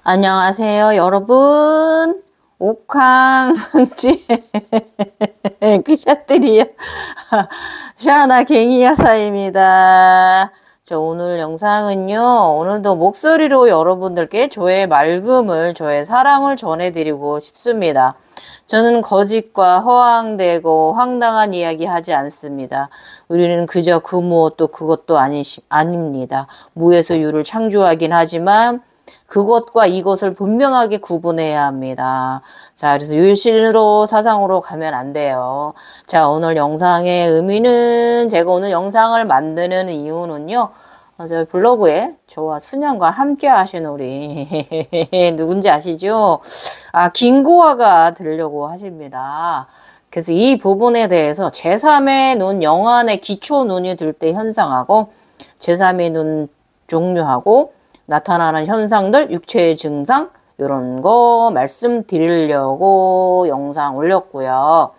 안녕하세요, 여러분. 옥황지 그샷들이요. 샤나 갱이 여사입니다. 저 오늘 영상은요, 오늘도 목소리로 여러분들께 저의 맑음을, 저의 사랑을 전해드리고 싶습니다. 저는 거짓과 허황되고 황당한 이야기 하지 않습니다. 우리는 그저 그 무엇도 그것도 아닙니다. 무에서 유를 창조하긴 하지만 그것과 이것을 분명하게 구분해야 합니다. 자, 그래서 율실로 사상으로 가면 안 돼요. 자, 오늘 영상의 의미는 제가 오늘 영상을 만드는 이유는요. 저 블로그에 저와 수년과 함께 하신 우리 누군지 아시죠? 김고아가 들으려고 하십니다. 그래서 이 부분에 대해서 제3의 눈, 영안의 기초 눈이 들 때 현상하고 제3의 눈 종류하고 나타나는 현상들, 육체의 증상 이런 거 말씀드리려고 영상 올렸고요.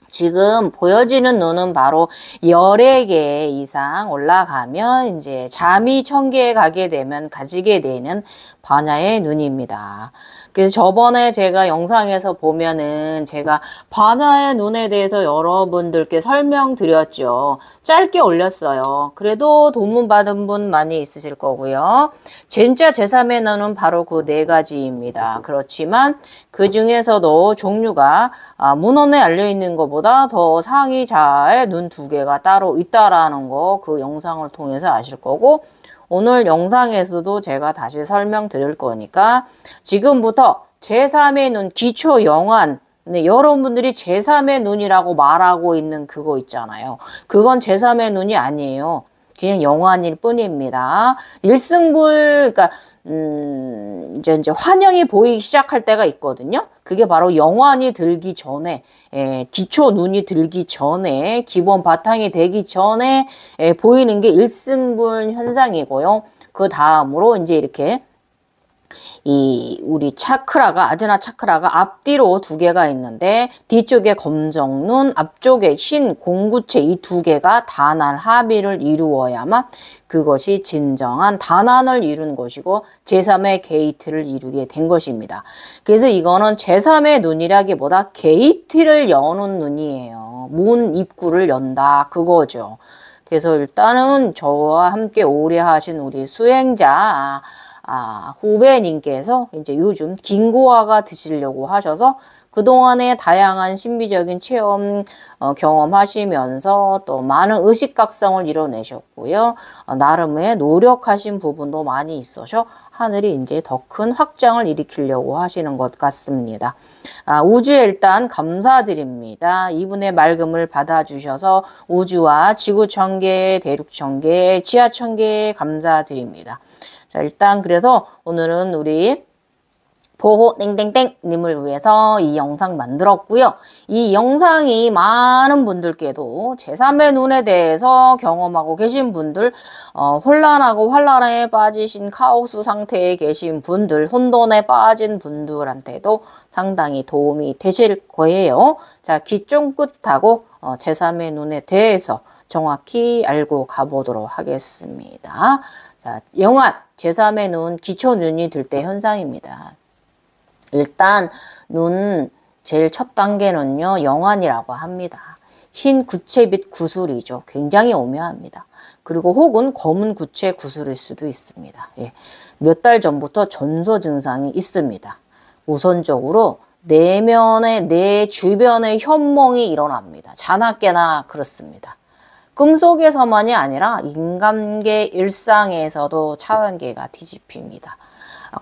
지금 보여지는 눈은 바로 10개 이상 올라가면 이제 잠이 1000개에 가게 되면 가지게 되는 반야의 눈입니다. 그래서 저번에 제가 영상에서 보면은 제가 반야의 눈에 대해서 여러분들께 설명드렸죠. 짧게 올렸어요. 그래도 도움 받은 분 많이 있으실 거고요. 진짜 제3의 눈은 바로 그 4가지입니다. 그렇지만 그 중에서도 종류가 문헌에 알려있는 것보다 더 상위자의 눈 2개가 따로 있다라는 거 그 영상을 통해서 아실 거고, 오늘 영상에서도 제가 다시 설명드릴 거니까 지금부터 제3의 눈, 기초 영안, 네, 여러분들이 제3의 눈이라고 말하고 있는 그거 있잖아요. 그건 제3의 눈이 아니에요. 그냥 영안일 뿐입니다. 일승불, 그러니까 이제 환영이 보이기 시작할 때가 있거든요. 그게 바로 영안이 들기 전에, 기초 눈이 들기 전에, 기본 바탕이 되기 전에 보이는 게 일승불 현상이고요. 그 다음으로 이제 이렇게 우리 차크라가, 아즈나 차크라가 앞뒤로 2개가 있는데, 뒤쪽에 검정눈, 앞쪽에 흰 공구체 이 2개가 단한 합의를 이루어야만 그것이 진정한 단한을 이룬 것이고 제3의 게이트를 이루게 된 것입니다. 그래서 이거는 제3의 눈이라기보다 게이트를 여는 눈이에요. 문 입구를 연다 그거죠. 그래서 일단은 저와 함께 오래 하신 우리 수행자 후배님께서 이제 요즘 김고아가 드시려고 하셔서 그동안에 다양한 신비적인 체험 경험하시면서 또 많은 의식각성을 이뤄내셨고요. 나름의 노력하신 부분도 많이 있어서 하늘이 이제 더 큰 확장을 일으키려고 하시는 것 같습니다. 우주에 일단 감사드립니다. 이분의 맑음을 받아주셔서 우주와 지구 1000개, 대륙 1000개, 지하 1000개 감사드립니다. 자, 일단 그래서 오늘은 우리 보호 땡땡땡 님을 위해서 이 영상 만들었고요. 이 영상이 많은 분들께도 제3의 눈에 대해서 경험하고 계신 분들, 혼란하고 환란에 빠지신 카오스 상태에 계신 분들, 혼돈에 빠진 분들한테도 상당히 도움이 되실 거예요. 자, 귀 쫑긋하고 제3의 눈에 대해서 정확히 알고 가보도록 하겠습니다. 자, 영안, 제3의 눈, 기초 눈이 들 때 현상입니다. 일단 눈 제일 첫 단계는요, 영안이라고 합니다. 흰 구체빛 구슬이죠. 굉장히 오묘합니다. 그리고 혹은 검은 구체 구슬일 수도 있습니다. 몇 달 전부터 전소 증상이 있습니다. 우선적으로 내 주변에 현몽이 일어납니다. 자나깨나 그렇습니다. 꿈속에서만이 아니라 인간계 일상에서도 차원계가 뒤집힙니다.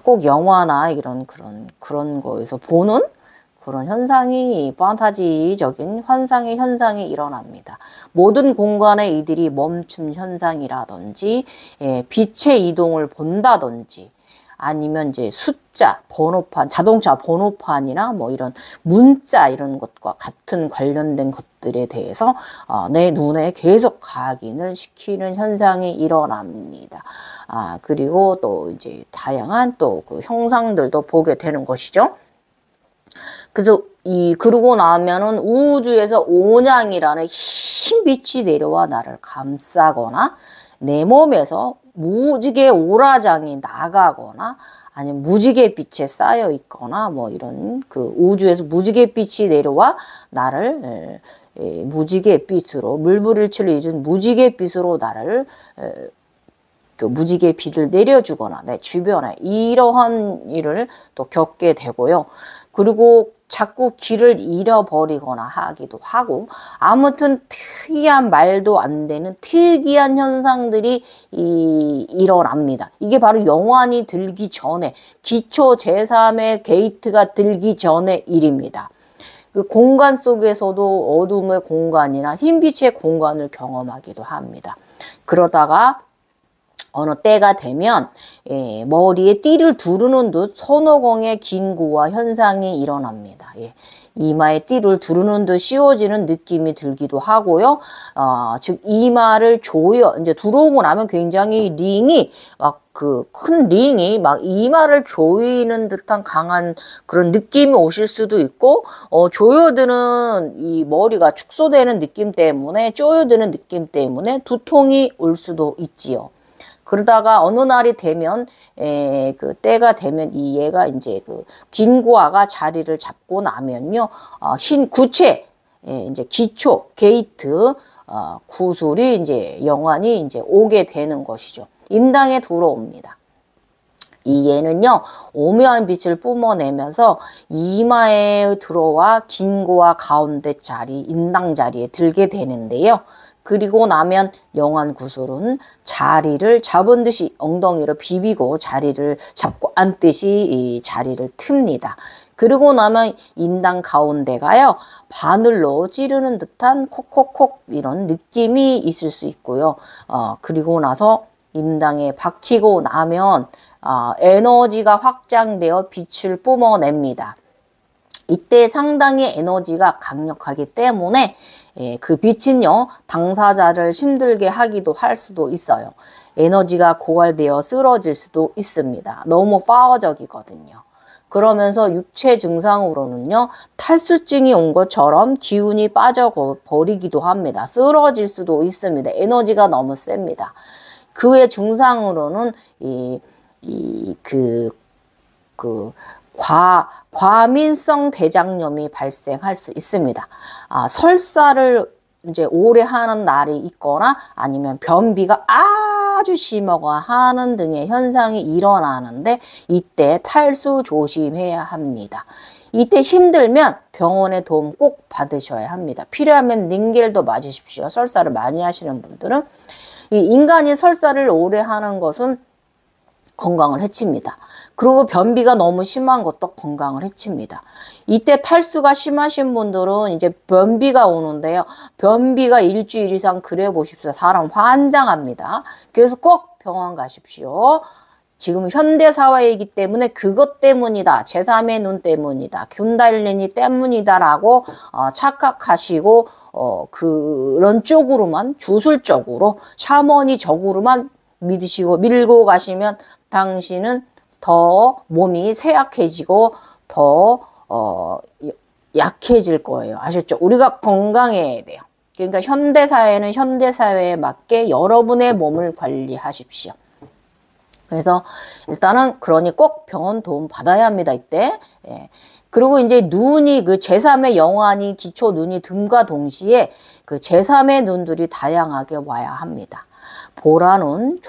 꼭 영화나 이런 그런 거에서 보는 그런 현상이 판타지적인 환상의 현상이 일어납니다. 모든 공간에 이들이 멈춤 현상이라든지 빛의 이동을 본다든지 아니면 이제 숫자, 번호판, 자동차 번호판이나 뭐 이런 문자 이런 것과 같은 관련된 것들에 대해서 내 눈에 계속 각인을 시키는 현상이 일어납니다. 그리고 또 이제 다양한 또 그 형상들도 보게 되는 것이죠. 그래서 그러고 나면은 우주에서 온양이라는 흰 빛이 내려와 나를 감싸거나 내 몸에서 무지개 오라장이 나가거나 아니면 무지갯빛에 쌓여 있거나 뭐 이런 그 우주에서 무지갯빛이 내려와 나를 무지갯빛으로 물부릴치를 잊은 무지갯빛으로 나를 그 무지개 비를 내려주거나 내 주변에 이러한 일을 또 겪게 되고요. 그리고 자꾸 길을 잃어버리거나 하기도 하고 아무튼 특이한 말도 안 되는 특이한 현상들이 일어납니다. 이게 바로 영환이 들기 전에 기초 제3의 게이트가 들기 전의 일입니다. 그 공간 속에서도 어둠의 공간이나 흰빛의 공간을 경험하기도 합니다. 그러다가 어느 때가 되면 머리에 띠를 두르는 듯 손오공의 긴구와 현상이 일어납니다. 이마에 띠를 두르는 듯 씌워지는 느낌이 들기도 하고요. 즉 이마를 조여 이제 들어오고 나면 굉장히 링이 막 그 큰 링이 막 이마를 조이는 듯한 강한 그런 느낌이 오실 수도 있고 조여드는 이 머리가 축소되는 느낌 때문에 조여드는 느낌 때문에 두통이 올 수도 있지요. 그러다가 어느 날이 되면 그 때가 되면 이 얘가 이제 그 긴고아가 자리를 잡고 나면요 흰 구체 이제 기초 게이트 구슬이 이제 영환이 이제 오게 되는 것이죠. 인당에 들어옵니다. 이 얘는요 오묘한 빛을 뿜어내면서 이마에 들어와 긴고아 가운데 자리 인당 자리에 들게 되는데요. 그리고 나면 영환 구슬은 자리를 잡은 듯이 엉덩이로 비비고 자리를 잡고 앉듯이 이 자리를 틉니다. 그리고 나면 인당 가운데가요 바늘로 찌르는 듯한 콕콕콕 이런 느낌이 있을 수 있고요. 그리고 나서 인당에 박히고 나면 에너지가 확장되어 빛을 뿜어냅니다. 이때 상당히 에너지가 강력하기 때문에 그 빛은요 당사자를 힘들게 하기도 할 수도 있어요. 에너지가 고갈되어 쓰러질 수도 있습니다. 너무 파워적이거든요. 그러면서 육체 증상으로는요 탈수증이 온 것처럼 기운이 빠져버리기도 합니다. 쓰러질 수도 있습니다. 에너지가 너무 셉니다. 그 외 증상으로는 과민성 대장염이 발생할 수 있습니다. 설사를 이제 오래 하는 날이 있거나 아니면 변비가 아주 심하거나 하는 등의 현상이 일어나는데 이때 탈수 조심해야 합니다. 이때 힘들면 병원의 도움 꼭 받으셔야 합니다. 필요하면 닌겔도 맞으십시오. 설사를 많이 하시는 분들은. 이 인간이 설사를 오래 하는 것은 건강을 해칩니다. 그리고 변비가 너무 심한 것도 건강을 해칩니다. 이때 탈수가 심하신 분들은 이제 변비가 오는데요. 변비가 일주일 이상 그래 보십시오. 사람 환장합니다. 그래서 꼭 병원 가십시오. 지금 현대사회이기 때문에 그것 때문이다. 제3의 눈 때문이다. 균달리니 때문이다라고 착각하시고 그런 쪽으로만 주술적으로 샤머니적으로만 믿으시고 밀고 가시면 당신은 더 몸이 쇠약해지고 더 약해질 거예요. 아셨죠? 우리가 건강해야 돼요. 그러니까 현대사회는 현대사회에 맞게 여러분의 몸을 관리하십시오. 그래서 일단은 그러니 꼭 병원 도움 받아야 합니다. 이때. 그리고 이제 눈이 그 제3의 영환이 기초 눈이 듦과 동시에 그 제3의 눈들이 다양하게 와야 합니다. 보라 눈,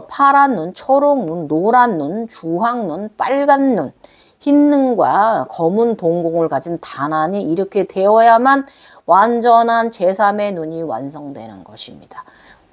파란 눈, 초록 눈, 노란 눈, 주황 눈, 빨간 눈, 흰 눈과 검은 동공을 가진 단안이 이렇게 되어야만 완전한 제3의 눈이 완성되는 것입니다.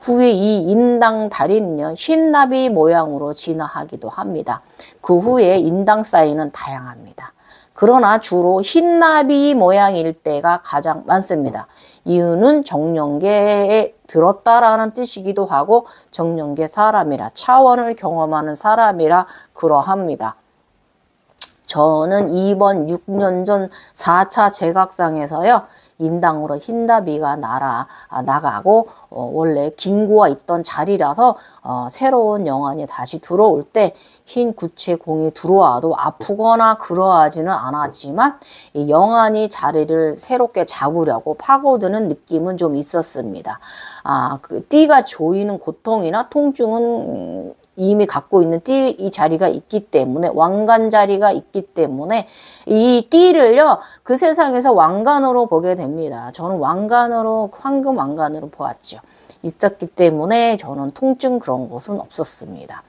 후에 이 인당 다리는요, 흰나비 모양으로 진화하기도 합니다. 그 후에 인당 사이는 다양합니다. 그러나 주로 흰나비 모양일 때가 가장 많습니다. 이유는 정령계에 들었다라는 뜻이기도 하고 정령계 사람이라 차원을 경험하는 사람이라 그러합니다. 저는 이번 6년 전 4차 제각상에서요. 인당으로 흰나비가 나가고 원래 긴고가 있던 자리라서 새로운 영환이 다시 들어올 때 흰 구체 공이 들어와도 아프거나 그러하지는 않았지만 이 영환이 자리를 새롭게 잡으려고 파고드는 느낌은 좀 있었습니다. 그 띠가 조이는 고통이나 통증은 이미 갖고 있는 띠 이 자리가 있기 때문에 왕관 자리가 있기 때문에 이 띠를요 그 세상에서 왕관으로 보게 됩니다. 저는 왕관으로 황금 왕관으로 보았죠. 있었기 때문에 저는 통증 그런 것은 없었습니다.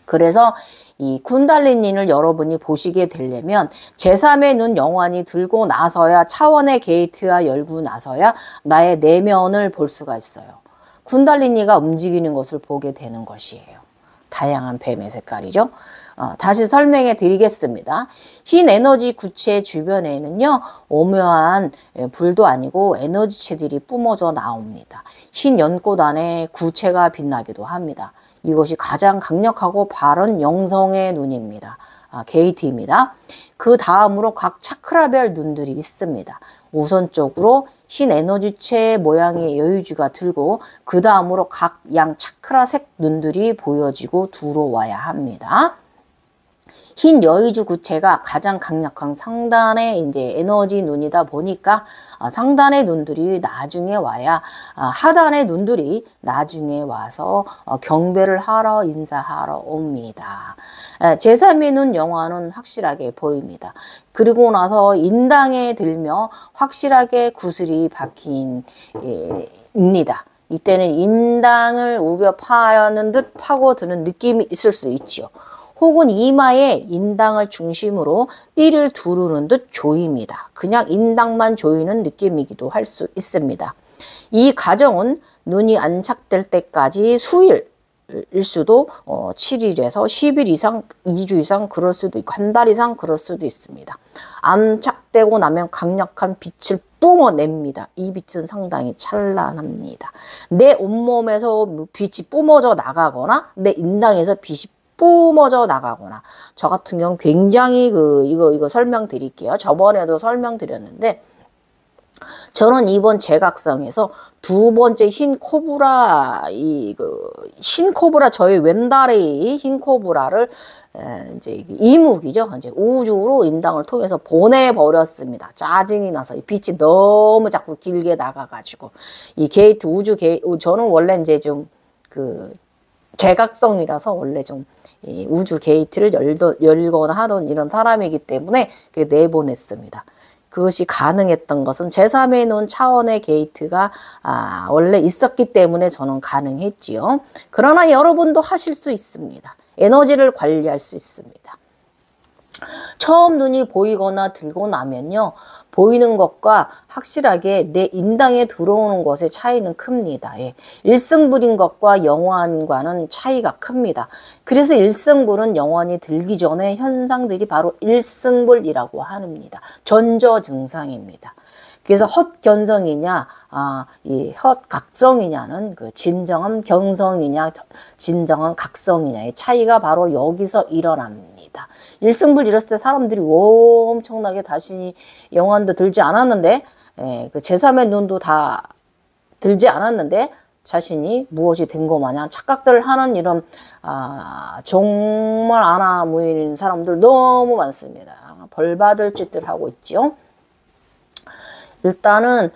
그래서 이 쿤달리니를 여러분이 보시게 되려면 제3의 눈 영환이 들고 나서야 차원의 게이트가 열고 나서야 나의 내면을 볼 수가 있어요. 쿤달리니가 움직이는 것을 보게 되는 것이에요. 다양한 뱀의 색깔이죠. 다시 설명해 드리겠습니다. 흰 에너지 구체 주변에는요 오묘한 불도 아니고 에너지체들이 뿜어져 나옵니다. 흰 연꽃 안에 구체가 빛나기도 합니다. 이것이 가장 강력하고 바른 영성의 눈입니다. 게이트입니다. 그 다음으로 각 차크라별 눈들이 있습니다. 우선적으로 흰 에너지체 모양의 여유주가 들고 그 다음으로 각 양 차크라색 눈들이 보여지고 들어와야 합니다. 흰 여의주 구체가 가장 강력한 상단의 이제 에너지 눈이다 보니까 상단의 눈들이 나중에 와야 하단의 눈들이 나중에 와서 경배를 하러 인사하러 옵니다. 제3의 눈 영화는 확실하게 보입니다. 그리고 나서 인당에 들며 확실하게 구슬이 박힙니다. 이때는 인당을 우벼 파려는 듯 파고드는 느낌이 있을 수 있지요. 혹은 이마에 인당을 중심으로 띠를 두르는 듯 조입니다. 그냥 인당만 조이는 느낌이기도 할 수 있습니다. 이 과정은 눈이 안착될 때까지 수일일 수도 7일에서 10일 이상, 2주 이상 그럴 수도 있고 한 달 이상 그럴 수도 있습니다. 안착되고 나면 강력한 빛을 뿜어냅니다. 이 빛은 상당히 찬란합니다. 내 온몸에서 빛이 뿜어져 나가거나 내 인당에서 빛이 뿜어져 나가거나 저 같은 경우는 굉장히 이거 설명드릴게요. 저번에도 설명드렸는데 저는 이번 제각성에서 두 번째 흰 코브라 흰 코브라 저희 왼다리 흰 코브라를 이제 이묵이죠. 이제 우주로 인당을 통해서 보내버렸습니다. 짜증이 나서 이 빛이 너무 자꾸 길게 나가가지고 이 게이트 우주 게이트 저는 원래 이제 좀 제각성이라서 원래 좀 우주 게이트를 열거나 하던 이런 사람이기 때문에 내보냈습니다. 그것이 가능했던 것은 제3의 눈 차원의 게이트가 원래 있었기 때문에 저는 가능했지요. 그러나 여러분도 하실 수 있습니다. 에너지를 관리할 수 있습니다. 처음 눈이 보이거나 들고 나면요. 보이는 것과 확실하게 내 인당에 들어오는 것의 차이는 큽니다. 예. 일승불인 것과 영원과는 차이가 큽니다. 그래서 일승불은 영원이 들기 전에 현상들이 바로 일승불이라고 합니다. 전조 증상입니다. 그래서 헛견성이냐, 이 헛각성이냐는 그 진정한 경성이냐, 진정한 각성이냐의 차이가 바로 여기서 일어납니다. 일승불 이랬을 때 사람들이 엄청나게 다시 영혼도 들지 않았는데, 그 제3의 눈도 다 들지 않았는데, 자신이 무엇이 된 것 마냥 착각들을 하는 이런, 정말 아나무인 사람들 너무 많습니다. 벌받을 짓들 하고 있지요. 일단은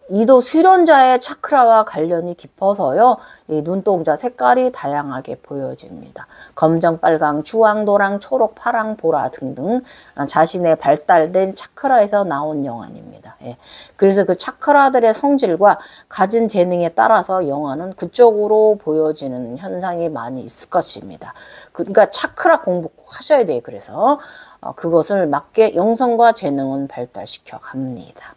이도 수련자의 차크라와 관련이 깊어서요. 이 눈동자 색깔이 다양하게 보여집니다. 검정, 빨강, 주황, 노랑, 초록, 파랑, 보라 등등 자신의 발달된 차크라에서 나온 영안입니다. 예. 그래서 그 차크라들의 성질과 가진 재능에 따라서 영안은 그쪽으로 보여지는 현상이 많이 있을 것입니다. 그러니까 차크라 공부 꼭 하셔야 돼요. 그래서 그것을 맞게 영성과 재능은 발달시켜 갑니다.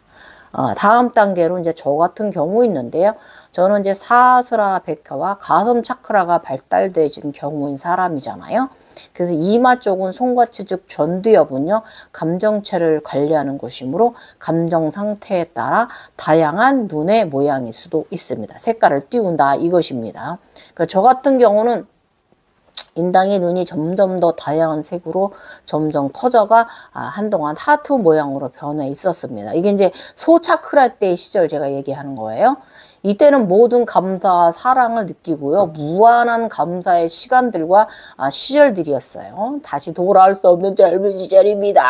다음 단계로 이제 저 같은 경우 있는데요. 저는 이제 사스라 백화와 가슴 차크라가 발달되진 경우인 사람이잖아요. 그래서 이마 쪽은 손과치 즉 전두엽은요. 감정체를 관리하는 곳이므로 감정 상태에 따라 다양한 눈의 모양일 수도 있습니다. 색깔을 띄운다 이것입니다. 그러니까 저 같은 경우는 인당의 눈이 점점 더 다양한 색으로 점점 커져가 한동안 하트 모양으로 변해 있었습니다. 이게 이제 소차크라 때의 시절 제가 얘기하는 거예요. 이때는 모든 감사와 사랑을 느끼고요. 무한한 감사의 시간들과 시절들이었어요. 다시 돌아올 수 없는 젊은 시절입니다.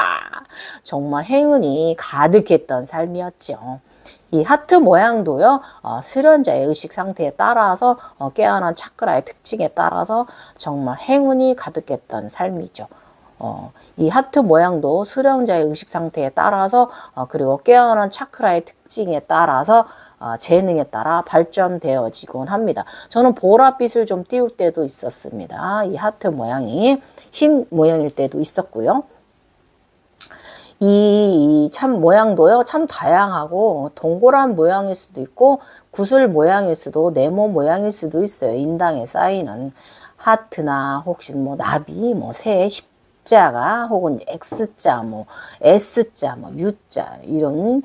정말 행운이 가득했던 삶이었죠. 이 하트 모양도요, 수련자의 의식 상태에 따라서 깨어난 차크라의 특징에 따라서 정말 행운이 가득했던 삶이죠. 이 하트 모양도 수령자의 의식 상태에 따라서 그리고 깨어난 차크라의 특징에 따라서 재능에 따라 발전되어지곤 합니다. 저는 보랏빛을 좀 띄울 때도 있었습니다. 이 하트 모양이 흰 모양일 때도 있었고요. 이 참 모양도요, 참 다양하고 동그란 모양일 수도 있고 구슬 모양일 수도 네모 모양일 수도 있어요. 인당에 쌓이는 하트나 혹시 뭐 나비, 뭐 새, 십자가 혹은 X자, 뭐 S자, 뭐 U자 이런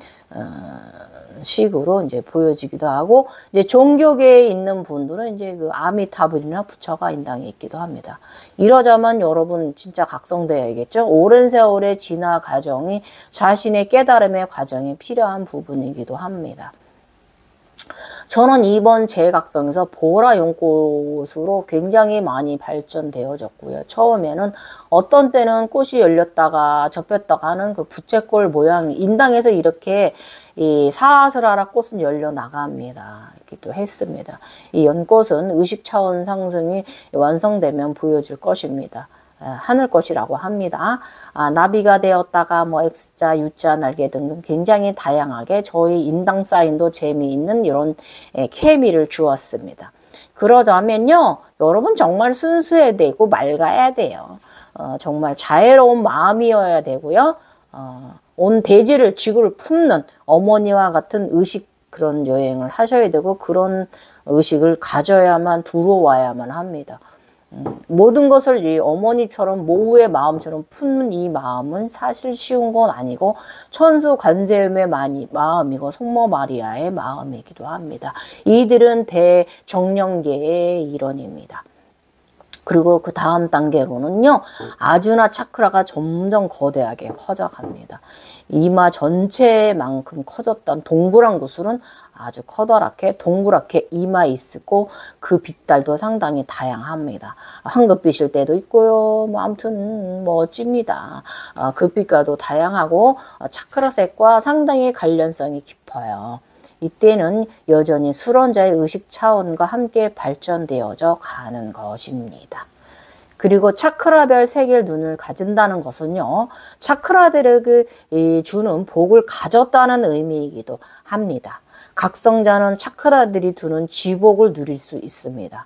식으로 이제 보여지기도 하고, 이제 종교계에 있는 분들은 이제 그 아미타불이나 부처가 인당에 있기도 합니다. 이러자면 여러분 진짜 각성되어야겠죠. 오랜 세월의 진화 과정이 자신의 깨달음의 과정이 필요한 부분이기도 합니다. 저는 이번 재각성에서 보라 연꽃으로 굉장히 많이 발전되어졌고요. 처음에는 어떤 때는 꽃이 열렸다가 접혔다가 하는 그 부채꼴 모양, 인당에서 이렇게 이 사슬하라 꽃은 열려 나갑니다. 이렇게도 했습니다. 이 연꽃은 의식 차원 상승이 완성되면 보여줄 것입니다. 하늘꽃이라고 합니다. 나비가 되었다가 뭐 X자, U자 날개 등등 굉장히 다양하게 저희 인당 사인도 재미있는 이런 케미를 주었습니다. 그러자면요, 여러분 정말 순수해야 되고 맑아야 돼요. 정말 자애로운 마음이어야 되고요. 온 대지를 지구를 품는 어머니와 같은 의식 그런 여행을 하셔야 되고 그런 의식을 가져야만 들어와야만 합니다. 모든 것을 이 어머니처럼 모후의 마음처럼 품는 이 마음은 사실 쉬운 건 아니고 천수 관세음의 마음이고 성모 마리아의 마음이기도 합니다. 이들은 대정령계의 일원입니다. 그리고 그 다음 단계로는요, 아주나 차크라가 점점 거대하게 커져갑니다. 이마 전체만큼 커졌던 동그란 구슬은 아주 커다랗게 동그랗게 이마에 있고 그 빛깔도 상당히 다양합니다. 황금빛일 때도 있고요. 뭐 아무튼 멋집니다. 그 빛깔도 다양하고 차크라색과 상당히 관련성이 깊어요. 이때는 여전히 수론자의 의식 차원과 함께 발전되어져 가는 것입니다. 그리고 차크라별 세계의 눈을 가진다는 것은요, 차크라들에게 주는 복을 가졌다는 의미이기도 합니다. 각성자는 차크라들이 두는 지복을 누릴 수 있습니다.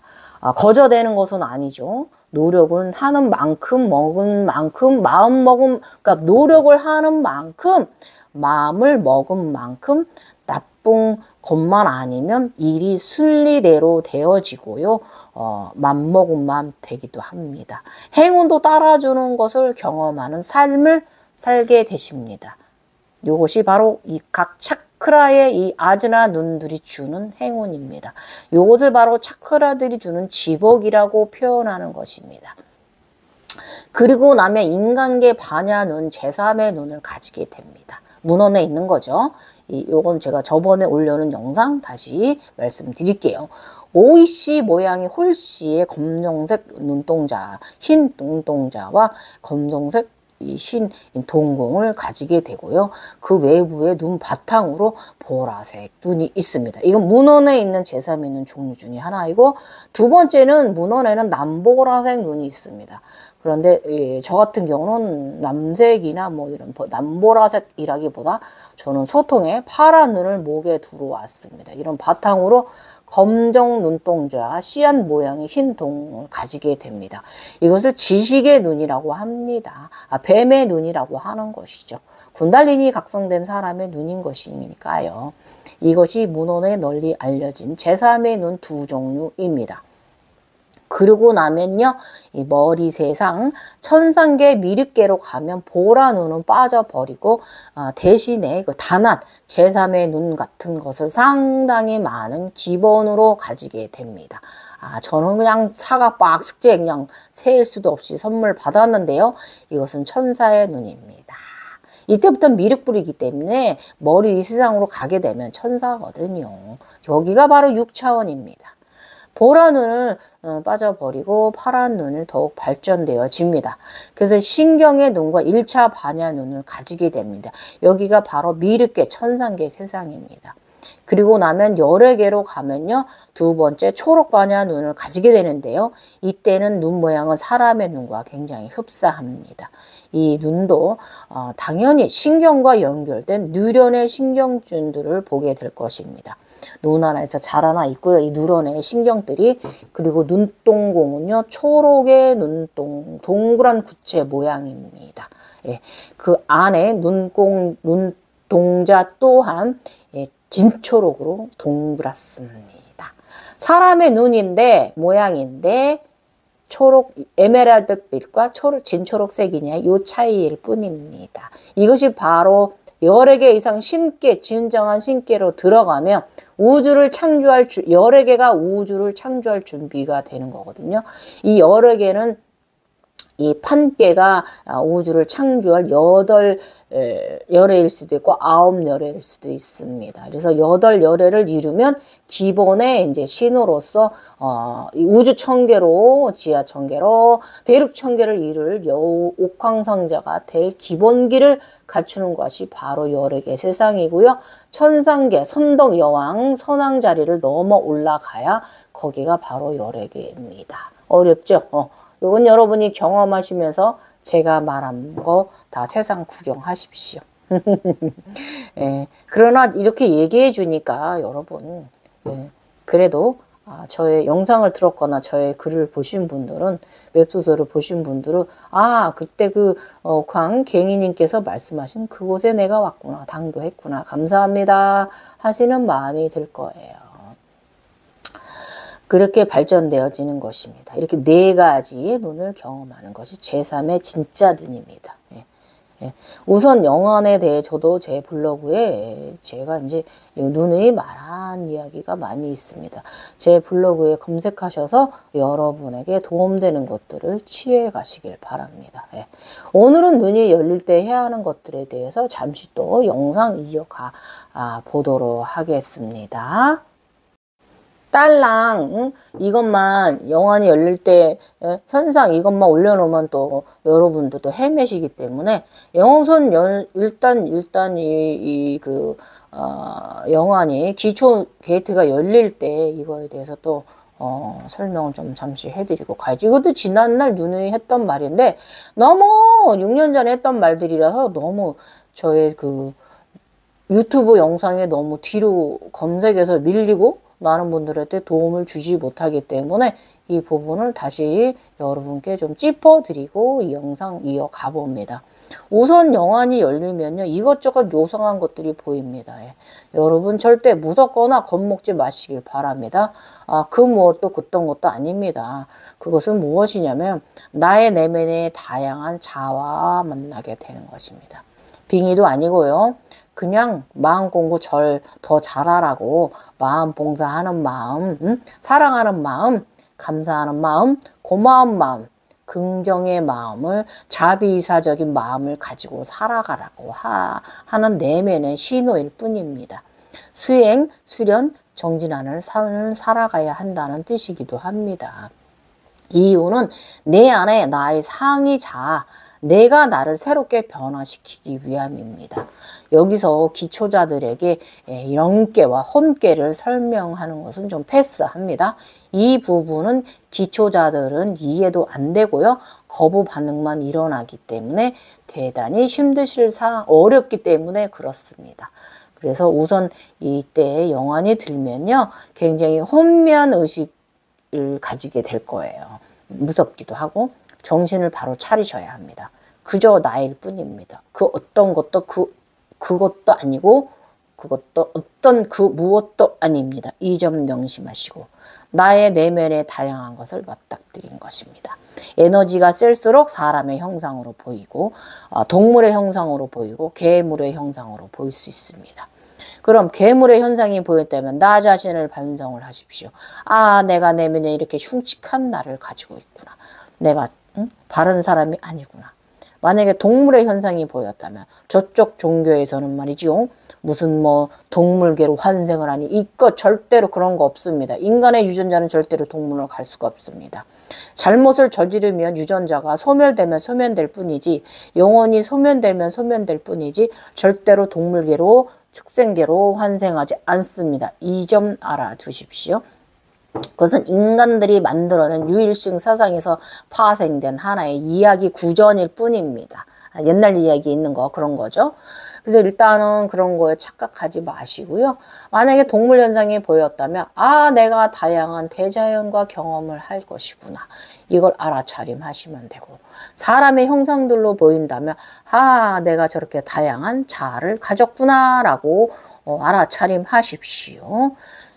거저되는 것은 아니죠. 노력은 하는 만큼 먹은 만큼 마음 먹은, 그러니까 노력을 하는 만큼 마음을 먹은 만큼 나쁜 것만 아니면 일이 순리대로 되어지고요. 맘먹은 마음 되기도 합니다. 행운도 따라주는 것을 경험하는 삶을 살게 되십니다. 이것이 바로 이 각 차크라의 이 아즈나 눈들이 주는 행운입니다. 이것을 바로 차크라들이 주는 지복이라고 표현하는 것입니다. 그리고 나면 인간계 반야 눈, 제3의 눈을 가지게 됩니다. 문헌에 있는 거죠. 요건 제가 저번에 올려놓은 영상 다시 말씀드릴게요. 오이씨 모양의 홀씨의 검정색 눈동자, 흰 눈동자와 검정색 흰 동공을 가지게 되고요. 그 외부에 눈 바탕으로 보라색 눈이 있습니다. 이건 문헌에 있는 제3의 눈 종류 중에 하나이고, 두 번째는 문헌에는 남보라색 눈이 있습니다. 그런데 저 같은 경우는 남색이나 뭐 이런 남보라색이라기보다 저는 소통에 파란 눈을 목에 두고 왔습니다. 이런 바탕으로 검정 눈동자, 씨앗 모양의 흰 동을 가지게 됩니다. 이것을 지식의 눈이라고 합니다. 뱀의 눈이라고 하는 것이죠. 군달린이 각성된 사람의 눈인 것이니까요. 이것이 문헌에 널리 알려진 제3의 눈 두 종류입니다. 그러고 나면요, 이 머리 세상 천상계 미륵계로 가면 보라 눈은 빠져버리고 대신에 그 단한 제3의 눈 같은 것을 상당히 많은 기본으로 가지게 됩니다. 저는 그냥 사각박 숙제 그냥 세일 수도 없이 선물 받았는데요. 이것은 천사의 눈입니다. 이때부터 미륵불이기 때문에 머리 세상으로 가게 되면 천사거든요. 여기가 바로 6차원입니다. 보라 눈을 빠져버리고 파란 눈을 더욱 발전되어집니다. 그래서 신경의 눈과 1차 반야 눈을 가지게 됩니다. 여기가 바로 미륵계 천상계 세상입니다. 그리고 나면 열애계로 가면요, 두 번째 초록 반야 눈을 가지게 되는데요. 이때는 눈 모양은 사람의 눈과 굉장히 흡사합니다. 이 눈도 당연히 신경과 연결된 누련의 신경줄들을 보게 될 것입니다. 눈 안에서 자라나 있고요. 이 누런의 신경들이. 그리고 눈동공은요, 초록의 동그란 구체 모양입니다. 예, 그 안에 눈동자 또한 진초록으로 동그랗습니다. 사람의 눈인데 모양인데 초록 에메랄드빛과 진초록색이냐 이 차이일 뿐입니다. 이것이 바로 열애 개 이상 신께 진정한 신께로 들어가면 우주를 창조할 열애 개가 우주를 창조할 준비가 되는 거거든요. 이 열애 개는 이 판계가 우주를 창조할 8열애일 수도 있고 9열애일 수도 있습니다. 그래서 8열애를 이루면 기본의 이제 신호로서 우주 천계로 지하 천계로 대륙 천계를 이룰 옥황상자가 될 기본기를 갖추는 것이 바로 열애계 세상이고요. 천상계 선덕 여왕 선왕 자리를 넘어 올라가야 거기가 바로 열애계입니다. 어렵죠? 이건 여러분이 경험하시면서 제가 말한 거 다 세상 구경하십시오. 예, 그러나 이렇게 얘기해 주니까 여러분, 그래도 저의 영상을 들었거나 저의 글을 보신 분들은, 웹소설을 보신 분들은 그때 광갱이님께서 말씀하신 그곳에 내가 왔구나, 당도했구나, 감사합니다 하시는 마음이 들 거예요. 그렇게 발전되어지는 것입니다. 이렇게 4가지 눈을 경험하는 것이 제3의 진짜 눈입니다. 우선 영안에 대해 저도 제 블로그에 제가 이제 눈의 말한 이야기가 많이 있습니다. 제 블로그에 검색하셔서 여러분에게 도움되는 것들을 취해 가시길 바랍니다. 오늘은 눈이 열릴 때 해야 하는 것들에 대해서 잠시 또 영상 이어가 보도록 하겠습니다. 딸랑 이것만 영안이 열릴 때 현상 이것만 올려놓으면 또 여러분들도 헤매시기 때문에 우선 일단 영안이 기초 게이트가 열릴 때 이거에 대해서 또 설명을 좀 잠시 해드리고 가야지. 이것도 지난날 누누이 했던 말인데 너무 6년 전에 했던 말들이라서 너무 저의 유튜브 영상에 너무 뒤로 검색해서 밀리고 많은 분들한테 도움을 주지 못하기 때문에 이 부분을 다시 여러분께 좀 짚어드리고 이 영상 이어가 봅니다. 우선 영안이 열리면요, 이것저것 요상한 것들이 보입니다. 여러분 절대 무섭거나 겁먹지 마시길 바랍니다. 그 무엇도 그딴 것도 아닙니다. 그것은 무엇이냐면 나의 내면의 다양한 자아와 만나게 되는 것입니다. 빙의도 아니고요. 그냥 마음 공부 더 잘하라고 마음 봉사하는 마음, 사랑하는 마음, 감사하는 마음, 고마운 마음, 긍정의 마음을 자비이사적인 마음을 가지고 살아가라고 하는 내면의 신호일 뿐입니다. 수행, 수련, 정진하는 삶을 살아가야 한다는 뜻이기도 합니다. 이유는 내 안에 나의 상위 자아, 내가 나를 새롭게 변화시키기 위함입니다. 여기서 기초자들에게 영계와 혼계를 설명하는 것은 좀 패스합니다. 이 부분은 기초자들은 이해도 안 되고요. 거부 반응만 일어나기 때문에 대단히 힘드실 어렵기 때문에 그렇습니다. 그래서 우선 이때 영안이 들면요, 굉장히 혼미한 의식을 가지게 될 거예요. 무섭기도 하고 정신을 바로 차리셔야 합니다. 그저 나일 뿐입니다. 그 어떤 것도 그것도 아니고 그것도 어떤 무엇도 아닙니다. 이 점 명심하시고 나의 내면의 다양한 것을 맞닥뜨린 것입니다. 에너지가 셀수록 사람의 형상으로 보이고 동물의 형상으로 보이고 괴물의 형상으로 보일 수 있습니다. 그럼 괴물의 현상이 보였다면 나 자신을 반성을 하십시오. 내가 내면에 이렇게 흉측한 나를 가지고 있구나. 내가 바른 사람이 아니구나. 만약에 동물의 현상이 보였다면 저쪽 종교에서는 말이지요. 무슨 뭐 동물계로 환생을 하니 이거 절대로 그런 거 없습니다. 인간의 유전자는 절대로 동물로 갈 수가 없습니다. 잘못을 저지르면 유전자가 소멸되면 소멸될 뿐이지 영원히 소멸되면 소멸될 뿐이지 절대로 동물계로 축생계로 환생하지 않습니다. 이 점 알아두십시오. 그것은 인간들이 만들어낸 유일신 사상에서 파생된 하나의 이야기 구전일 뿐입니다. 옛날 이야기에 있는 거 그런 거죠. 그래서 일단은 그런 거에 착각하지 마시고요. 만약에 동물 현상이 보였다면 내가 다양한 대자연과 경험을 할 것이구나. 이걸 알아차림하시면 되고 사람의 형상들로 보인다면 내가 저렇게 다양한 자아를 가졌구나 라고 알아차림하십시오.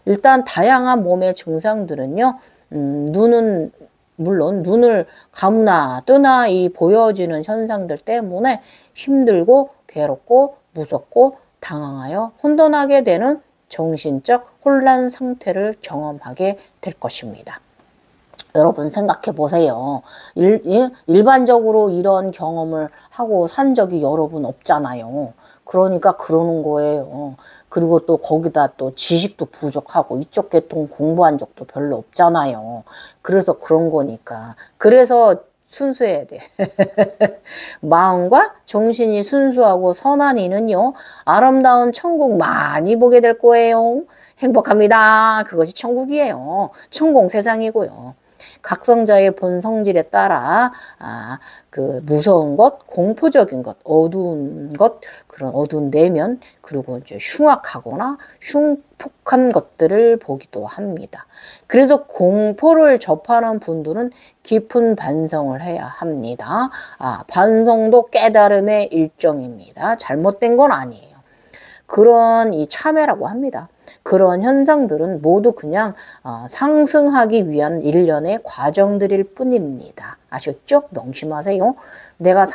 일단 다양한 몸의 증상들은요. 눈은 물론 눈을 감으나 뜨나 이 보여지는 현상들 때문에 힘들고 괴롭고 무섭고 당황하여 혼돈하게 되는 정신적 혼란 상태를 경험하게 될 것입니다. 여러분 생각해 보세요. 일반적으로 이런 경험을 하고 산 적이 여러분 없잖아요. 그러니까 그러는 거예요. 그리고 또 거기다 또 지식도 부족하고 이쪽 계통 공부한 적도 별로 없잖아요. 그래서 그런 거니까. 그래서 순수해야 돼. 마음과 정신이 순수하고 선한 이는요. 아름다운 천국 많이 보게 될 거예요. 행복합니다. 그것이 천국이에요. 천공 세상이고요. 각성자의 본 성질에 따라 그 무서운 것, 공포적인 것, 어두운 것, 그런 어두운 내면, 그리고 이제 흉악하거나 흉폭한 것들을 보기도 합니다. 그래서 공포를 접하는 분들은 깊은 반성을 해야 합니다. 반성도 깨달음의 일종입니다. 잘못된 건 아니에요. 그런 이 참회라고 합니다. 그런 현상들은 모두 그냥 상승하기 위한 일련의 과정들일 뿐입니다. 아셨죠? 명심하세요. 내가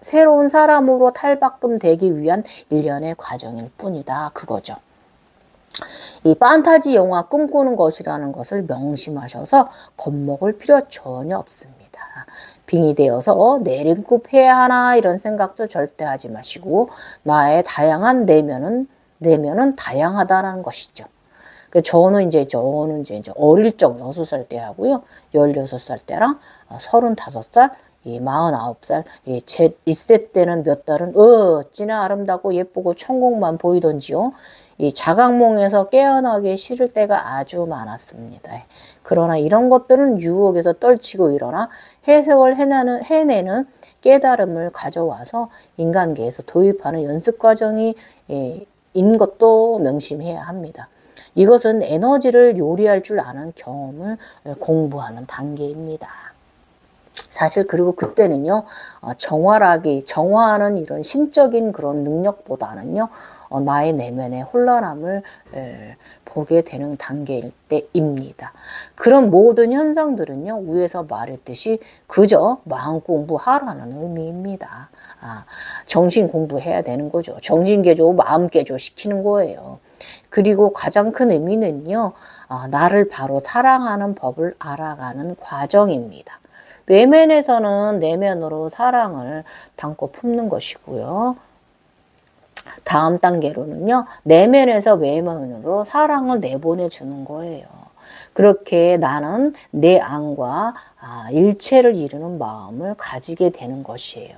새로운 사람으로 탈바꿈되기 위한 일련의 과정일 뿐이다. 그거죠. 이 판타지 영화 꿈꾸는 것이라는 것을 명심하셔서 겁먹을 필요 전혀 없습니다. 빙이 되어서 내림굽해야 하나 이런 생각도 절대 하지 마시고 나의 다양한 내면은 다양하다는 것이죠. 저는 이제 어릴 적 6살 때 하고요. 16살 때랑 35살, 49살, 제 1세 때는 몇 달은 어찌나 아름답고 예쁘고 천국만 보이던지요. 이 자각몽에서 깨어나기 싫을 때가 아주 많았습니다. 그러나 이런 것들은 유혹에서 떨치고 일어나 해석을 해내는 깨달음을 가져와서 인간계에서 도입하는 연습 과정이 인 것도 명심해야 합니다. 이것은 에너지를 요리할 줄 아는 경험을 공부하는 단계입니다. 사실 그리고 그때는요. 정화하는 이런 신적인 그런 능력보다는요. 나의 내면의 혼란함을 보게 되는 단계일 때입니다. 그런 모든 현상들은요. 위에서 말했듯이 그저 마음 공부하라는 의미입니다. 정신 공부해야 되는 거죠. 정신 개조, 마음 개조 시키는 거예요. 그리고 가장 큰 의미는요. 나를 바로 사랑하는 법을 알아가는 과정입니다. 외면에서는 내면으로 사랑을 담고 품는 것이고요. 다음 단계로는요. 내면에서 외면으로 사랑을 내보내주는 거예요. 그렇게 나는 내 안과 일체를 이루는 마음을 가지게 되는 것이에요.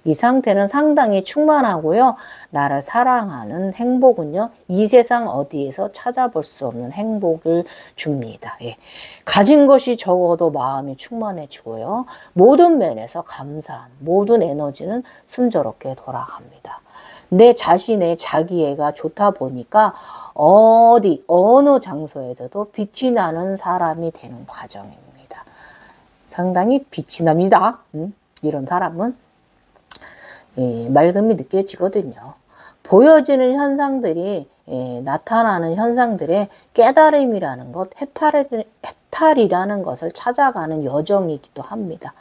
이 상태는 상당히 충만하고요. 나를 사랑하는 행복은요. 이 세상 어디에서 찾아볼 수 없는 행복을 줍니다. 가진 것이 적어도 마음이 충만해지고요. 모든 면에서 감사한 모든 에너지는 순조롭게 돌아갑니다. 내 자신의 자기애가 좋다 보니까 어느 장소에서도 빛이 나는 사람이 되는 과정입니다. 상당히 빛이 납니다. 이런 사람은 맑음이 느껴지거든요. 보여지는 현상들이 나타나는 현상들의 깨달음이라는 것, 해탈이라는 것을 찾아가는 여정이기도 합니다.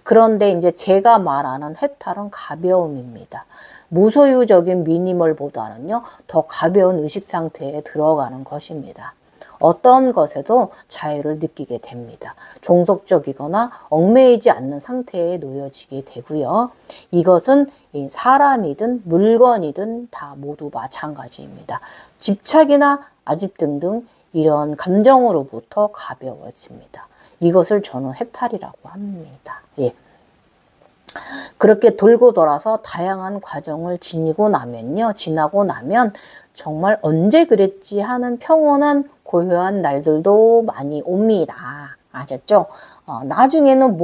그런데 이제 제가 말하는 해탈은 가벼움입니다. 무소유적인 미니멀보다는요, 더 가벼운 의식 상태에 들어가는 것입니다. 어떤 것에도 자유를 느끼게 됩니다. 종속적이거나 얽매이지 않는 상태에 놓여지게 되고요. 이것은 사람이든 물건이든 다 모두 마찬가지입니다. 집착이나 아집 등등 이런 감정으로부터 가벼워집니다. 이것을 저는 해탈이라고 합니다. 예. 그렇게 돌고 돌아서 다양한 과정을 지나고 나면 정말 언제 그랬지 하는 평온한 고요한 날들도 많이 옵니다. 아셨죠? 나중에는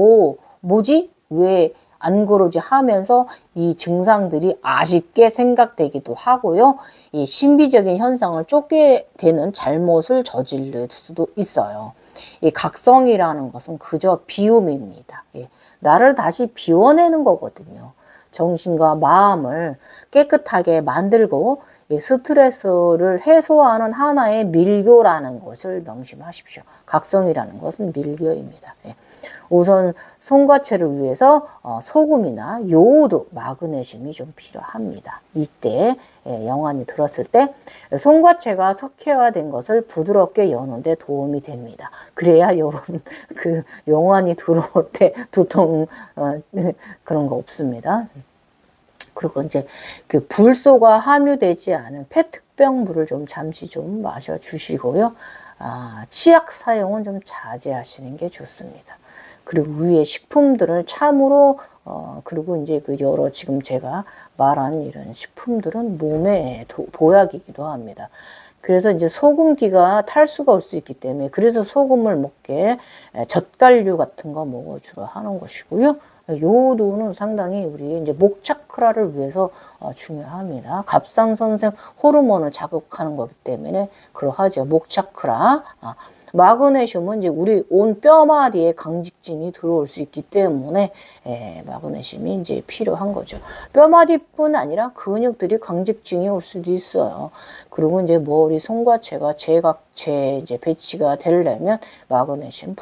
뭐지? 왜 안 그러지 하면서 이 증상들이 아쉽게 생각되기도 하고요. 이 신비적인 현상을 쫓게 되는 잘못을 저지를 수도 있어요. 이 각성이라는 것은 그저 비움입니다. 예. 나를 다시 비워내는 거거든요. 정신과 마음을 깨끗하게 만들고 스트레스를 해소하는 하나의 밀교라는 것을 명심하십시오. 각성이라는 것은 밀교입니다. 우선 송과체를 위해서 소금이나 요오드, 마그네슘이 좀 필요합니다. 이때 영안이 들었을 때 송과체가 석회화된 것을 부드럽게 여는 데 도움이 됩니다. 그래야 여러분 그 영안이 들어올 때 두통 그런 거 없습니다. 그리고 이제 그 불소가 함유되지 않은 페트병 물을 좀 잠시 좀 마셔 주시고요. 치약 사용은 좀 자제하시는 게 좋습니다. 그리고 위에 식품들을 참으로 그리고 이제 그 여러 지금 제가 말한 이런 식품들은 몸에 보약이기도 합니다. 그래서 이제 소금기가 탈수가 올 수 있기 때문에 그래서 소금을 먹게 젓갈류 같은 거 먹어주라 하는 것이고요. 요도는 상당히 우리 이제 목 차크라를 위해서 중요합니다. 갑상선생 호르몬을 자극하는 거기 때문에 그러하죠. 목 차크라. 마그네슘은 이제 우리 온 뼈마디에 강직증이 들어올 수 있기 때문에 마그네슘이 이제 필요한 거죠. 뼈마디뿐 아니라 근육들이 강직증이 올 수도 있어요. 그리고 이제 머리 송과체가 이제 배치가 되려면 마그네슘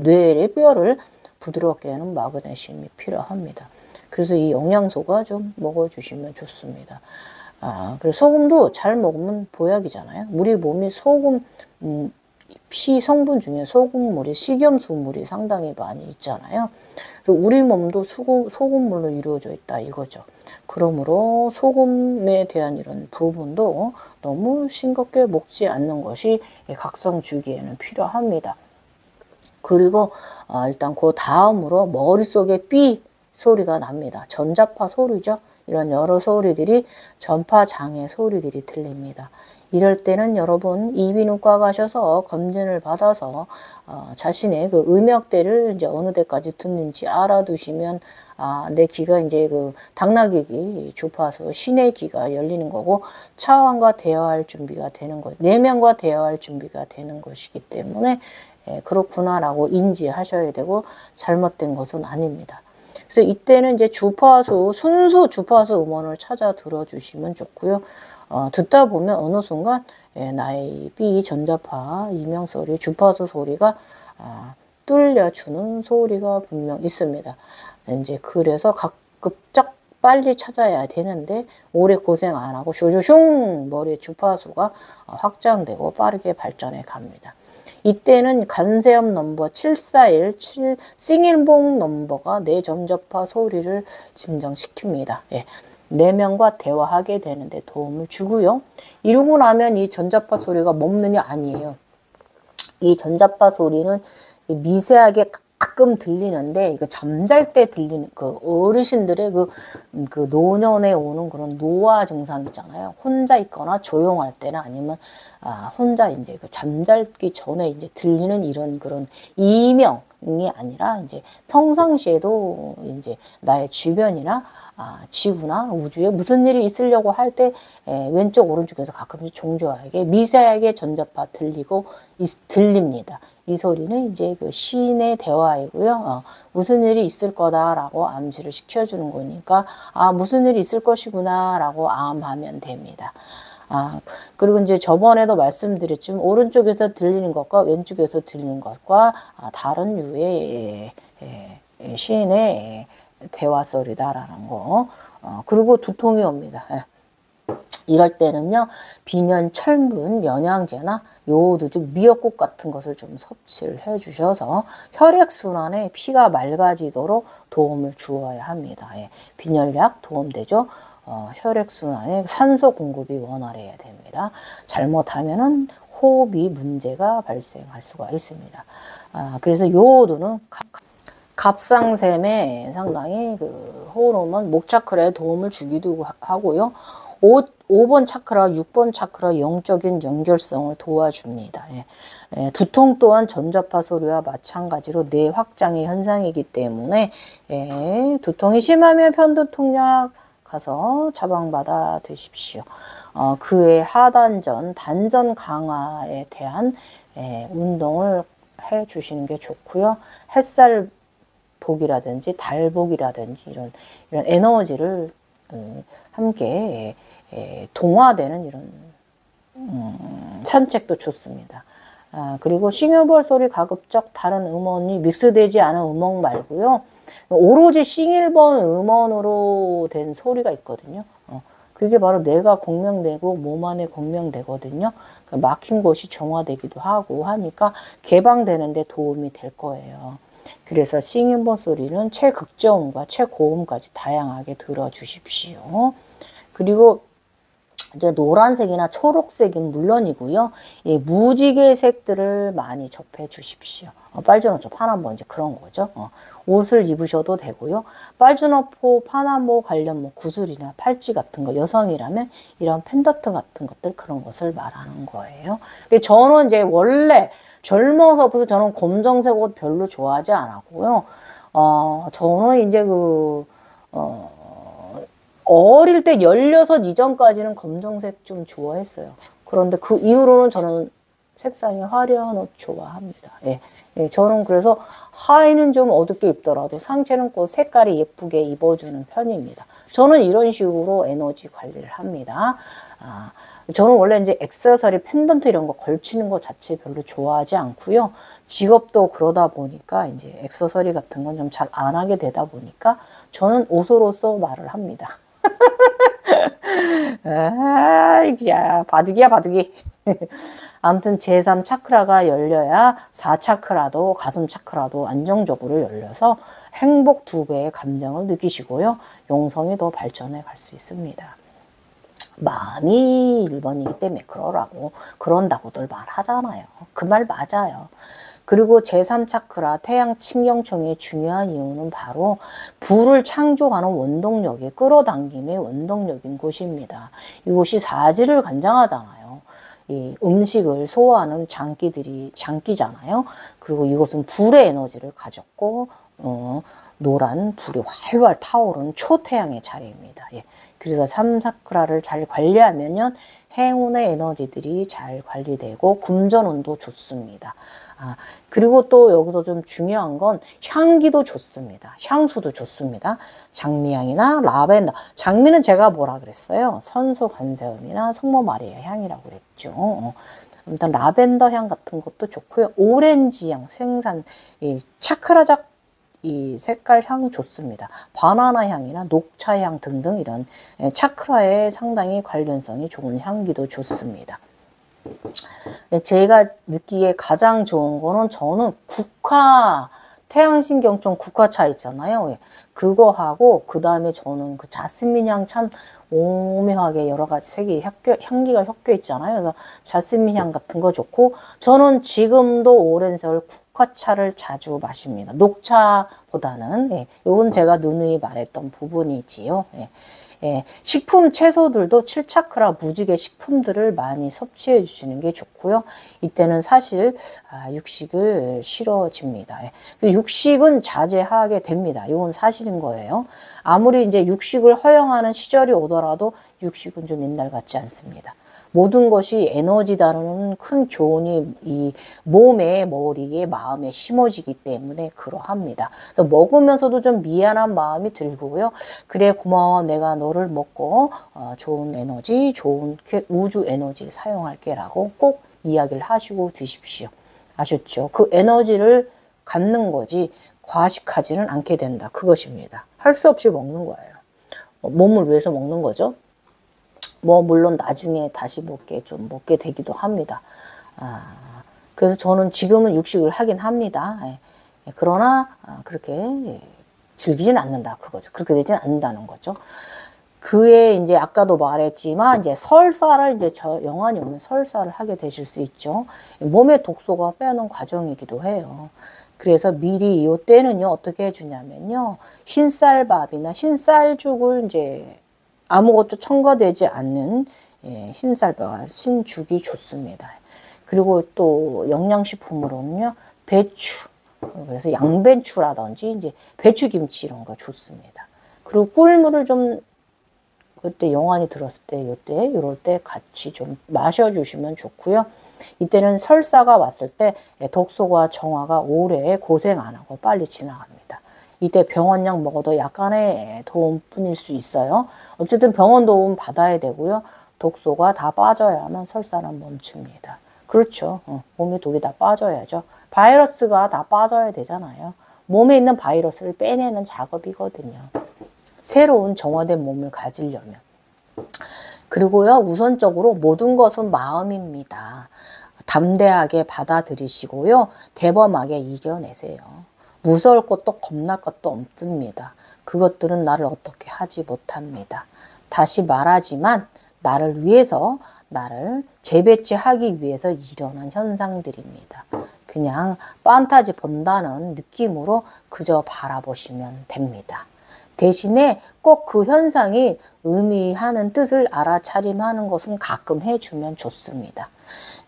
뇌의 뼈를 부드럽게 하는 마그네슘이 필요합니다. 그래서 이 영양소가 좀 먹어주시면 좋습니다. 그리고 소금도 잘 먹으면 보약이잖아요. 우리 몸이 소금, 피 성분 중에 소금물이 식염수물이 상당히 많이 있잖아요. 우리 몸도 소금물로 이루어져 있다 이거죠. 그러므로 소금에 대한 이런 부분도 너무 싱겁게 먹지 않는 것이 각성 주기에는 필요합니다. 그리고 일단 그 다음으로 머릿속에 삐 소리가 납니다. 전자파 소리죠. 이런 여러 소리들이 전파장애 소리들이 들립니다. 이럴 때는 여러분 이비인후과 가셔서 검진을 받아서 자신의 그 음역대를 이제 어느 데까지 듣는지 알아두시면 내 귀가 이제 그 당나귀 주파수 신의 귀가 열리는 거고 차원과 대화할 준비가 되는 거, 내면과 대화할 준비가 되는 것이기 때문에 그렇구나라고 인지하셔야 되고 잘못된 것은 아닙니다. 그래서 이때는 이제 순수 주파수 음원을 찾아 들어주시면 좋고요. 듣다 보면 어느 순간 나의 삐 전자파 이명소리 주파수 소리가 뚫려주는 소리가 분명 있습니다. 이제 그래서 급작 빨리 찾아야 되는데 오래 고생 안 하고 슈슈슝 머리의 주파수가 확장되고 빠르게 발전해 갑니다. 이때는 간세âm 넘버 7417 싱일봉 넘버가 내 전자파 소리를 진정시킵니다. 내면과 대화하게 되는데 도움을 주고요. 이러고 나면 이 전자파 소리가 멈느냐 아니에요. 이 전자파 소리는 미세하게 가끔 들리는데 이거 잠잘 때 들리는 그 어르신들의 그 노년에 오는 그런 노화 증상 있잖아요. 혼자 있거나 조용할 때나 아니면 혼자 이제 그 잠잘기 전에 이제 들리는 이런 그런 이명이 아니라 이제 평상시에도 이제 나의 주변이나 지구나 우주에 무슨 일이 있으려고 할 때 왼쪽 오른쪽에서 가끔씩 종조하게 미세하게 전자파 들립니다. 이 소리는 이제 그 신의 대화이고요. 무슨 일이 있을 거다라고 암시를 시켜주는 거니까 무슨 일이 있을 것이구나라고 암하면 됩니다. 그리고 이제 저번에도 말씀드렸지만 오른쪽에서 들리는 것과 왼쪽에서 들리는 것과 다른 유의 신의 대화 소리다라는 거. 그리고 두통이 옵니다. 이럴 때는요, 비년, 철분, 영양제나 요오드, 즉 미역국 같은 것을 좀 섭취를 해주셔서 혈액순환에 피가 맑아지도록 도움을 주어야 합니다. 예, 빈혈약 도움되죠. 혈액순환에 산소 공급이 원활해야 됩니다. 잘못하면은 호흡이 문제가 발생할 수가 있습니다. 그래서 요오드는 갑상샘에 상당히 그 호르몬 목차크라에 도움을 주기도 하고요. 5번 차크라, 6번 차크라 영적인 연결성을 도와줍니다. 예. 두통 또한 전자파 소리와 마찬가지로 뇌 확장의 현상이기 때문에 두통이 심하면 편두통약 가서 처방받아 드십시오. 그의 하단전, 단전 강화에 대한 운동을 해 주시는 게 좋고요. 햇살 복이라든지 달복이라든지 이런 에너지를 함께 동화되는 이런 산책도 좋습니다. 그리고 싱글볼 소리 가급적 다른 음원이 믹스되지 않은 음원 말고요. 오로지 싱글본 음원으로 된 소리가 있거든요. 그게 바로 뇌가 공명되고 몸 안에 공명되거든요. 막힌 곳이 정화되기도 하고 하니까 개방되는 데 도움이 될 거예요. 그래서 싱잉본 소리는 최극저음과 최고음까지 다양하게 들어주십시오. 그리고 이제 노란색이나 초록색은 물론이고요. 이 무지개 색들을 많이 접해 주십시오. 빨주노초, 파남보 이제 그런 거죠. 옷을 입으셔도 되고요. 빨주노포, 파남보 관련 뭐 구슬이나 팔찌 같은 거, 여성이라면 이런 펜더트 같은 것들, 그런 것을 말하는 거예요. 저는 이제 원래 젊어서부터 저는 검정색 옷 별로 좋아하지 않았고요. 저는 이제 어릴 때 16 이전까지는 검정색 좀 좋아했어요. 그런데 그 이후로는 저는 색상이 화려한 옷 좋아합니다. 예. 저는 그래서 하의는 좀 어둡게 입더라도 상체는 꼭 색깔이 예쁘게 입어주는 편입니다. 저는 이런 식으로 에너지 관리를 합니다. 저는 원래 이제 액세서리, 펜던트 이런 거 걸치는 것 자체 별로 좋아하지 않고요. 직업도 그러다 보니까 이제 액세서리 같은 건 좀 잘 안 하게 되다 보니까 저는 옷으로서 말을 합니다. 야, 바둑이야, 바둑이. 아무튼 제3 차크라가 열려야 4 차크라도, 가슴 차크라도 안정적으로 열려서 행복 2배의 감정을 느끼시고요. 용성이 더 발전해 갈 수 있습니다. 마음이 1번이기 때문에 그런다고들 말하잖아요. 그 말 맞아요. 그리고 제3 차크라 태양 신경청의 중요한 이유는 바로 불을 창조하는 원동력의 끌어당김의 원동력인 곳입니다. 이곳이 사지를 관장하잖아요. 이 음식을 소화하는 장기잖아요. 그리고 이곳은 불의 에너지를 가졌고 노란 불이 활활 타오르는 초태양의 자리입니다. 예. 그래서 3차크라를 잘 관리하면요, 행운의 에너지들이 잘 관리되고 금전운도 좋습니다. 그리고 또 여기서 좀 중요한 건 향기도 좋습니다. 향수도 좋습니다. 장미향이나 라벤더. 장미는 제가 뭐라 그랬어요? 선수관세음이나 성모마리아 향이라고 그랬죠. 아무튼 라벤더 향 같은 것도 좋고요. 오렌지 향, 생산, 차크라작 이 색깔 향 좋습니다. 바나나 향이나 녹차 향 등등 이런 차크라에 상당히 관련성이 좋은 향기도 좋습니다. 제가 느끼기에 가장 좋은 거는 저는 태양신경청 국화차 있잖아요. 그거하고 그 다음에 저는 그 자스민 향 참 오묘하게 여러 가지 색이 향기가 섞여 있잖아요. 그래서 자스민 향 같은 거 좋고, 저는 지금도 오랜 세월 국화차를 자주 마십니다. 녹차보다는. 이건 제가 누누이 말했던 부분이지요. 식품, 채소들도 7차크라 무지개 식품들을 많이 섭취해 주시는 게 좋고요. 이때는 사실 육식을 싫어집니다. 육식은 자제하게 됩니다. 이건 사실인 거예요. 아무리 이제 육식을 허용하는 시절이 오더라도 육식은 좀 옛날 같지 않습니다. 모든 것이 에너지다라는 큰 교훈이 이 몸에, 머리에, 마음에 심어지기 때문에 그러합니다. 그래서 먹으면서도 좀 미안한 마음이 들고요. 그래, 고마워. 내가 너를 먹고 좋은 에너지, 좋은 우주 에너지를 사용할게 라고 꼭 이야기를 하시고 드십시오. 아셨죠? 그 에너지를 갖는 거지 과식하지는 않게 된다. 그것입니다. 할 수 없이 먹는 거예요. 몸을 위해서 먹는 거죠. 뭐 물론 나중에 다시 좀 먹게 되기도 합니다. 그래서 저는 지금은 육식을 하긴 합니다. 그러나 그렇게 즐기진 않는다 그거죠. 그렇게 되진 않는다는 거죠. 그에 이제 아까도 말했지만 이제 설사를 이제 영환이 오면 설사를 하게 되실 수 있죠. 몸의 독소가 빼는 과정이기도 해요. 그래서 미리 이때는요 어떻게 해주냐면요 흰쌀밥이나 흰쌀죽을 이제 아무것도 첨가되지 않는 흰쌀밥, 흰죽이 좋습니다. 그리고 또 영양식품으로는요 배추, 그래서 양배추라든지 이제 배추김치 이런 거 좋습니다. 그리고 꿀물을 좀 그때 영환이 들었을 때 요럴 때 같이 좀 마셔주시면 좋고요. 이때는 설사가 왔을 때 독소가 정화가 오래 고생 안 하고 빨리 지나갑니다. 이때 병원약 먹어도 약간의 도움뿐일 수 있어요. 어쨌든 병원 도움 받아야 되고요. 독소가 다 빠져야만 설사는 멈춥니다. 그렇죠. 몸에 독이 다 빠져야죠. 바이러스가 다 빠져야 되잖아요. 몸에 있는 바이러스를 빼내는 작업이거든요. 새로운 정화된 몸을 가지려면. 그리고요, 우선적으로 모든 것은 마음입니다. 담대하게 받아들이시고요, 대범하게 이겨내세요. 무서울 것도 겁날 것도 없습니다. 그것들은 나를 어떻게 하지 못합니다. 다시 말하지만 나를 위해서, 나를 재배치하기 위해서 일어난 현상들입니다. 그냥 판타지 본다는 느낌으로 그저 바라보시면 됩니다. 대신에 꼭 그 현상이 의미하는 뜻을 알아차림하는 것은 가끔 해주면 좋습니다.